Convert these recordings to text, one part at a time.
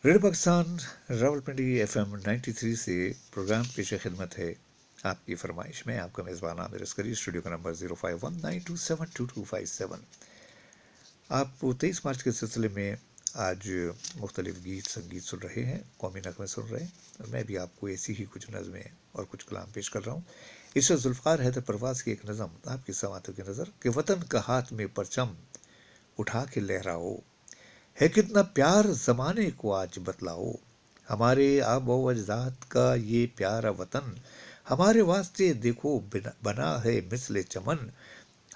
Radio Pakistan Rawalpindi FM 93 से programme पेश खिदमत है आपकी फरमाइश में। आपका मेज़बान आमिर अस्करी, स्टूडियो का नंबर 0519272257। आप 23 मार्च के सिलसिले में आज मुख्तलिफ गीत संगीत सुन रहे हैं, कौमी नगमे सुन रहे हैं, और मैं भी आपको ऐसी ही कुछ नज़में और कुछ कलाम पेश कर रहा हूँ। इस जुल्फ़ार हैदर परवाज़ की एक नज़म आपकी समातों की नज़र कि वतन का हाथ में परचम उठा के लहराओ, है कितना प्यार ज़माने को आज बतलाओ। हमारे आबो अजदाद का ये प्यारा वतन हमारे वास्ते देखो बना है मिस्ले चमन।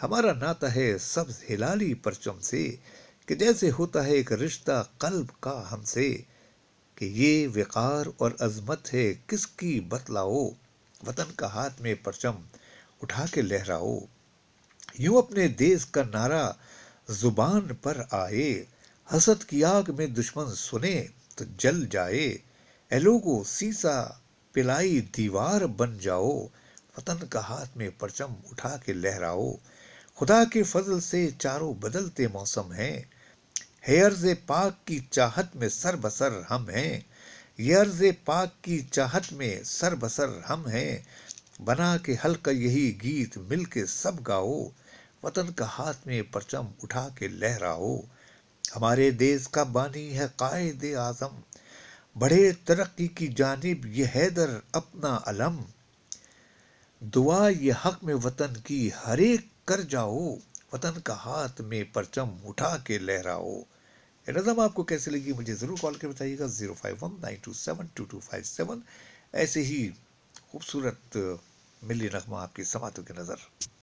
हमारा नाता है सब्ज़ हिलाली परचम से, कि जैसे होता है एक रिश्ता क़ल्ब का हमसे। कि ये वक़ार और अज़मत है किसकी बतलाओ, वतन का हाथ में परचम उठा के लहराओ। यूं अपने देश का नारा ज़ुबान पर आए, हसद की आग में दुश्मन सुने तो जल जाए। ए लोगो सीसा पिलाई दीवार बन जाओ, वतन का हाथ में परचम उठा के लहराओ। खुदा के फजल से चारों बदलते मौसम हैं, है अर्ज़ पाक की चाहत में सर बसर हम हैं। ये अर्ज़ पाक की चाहत में सर बसर हम हैं, बना के हल्का यही गीत मिल के सब गाओ। वतन का हाथ में परचम उठा के लहराओ। हमारे देश का बानी है कायदे आज़म, बढ़े तरक्की की जानिब ये हैदर अपना अलम। दुआ ये हक में वतन की हर एक कर जाओ, वतन का हाथ में परचम उठा के लहराओ। ये नज़म आपको कैसी लगी मुझे ज़रूर कॉल कर बताइएगा 0519272257। ऐसे ही खूबसूरत मिली नगमा आपकी समातों की नज़र।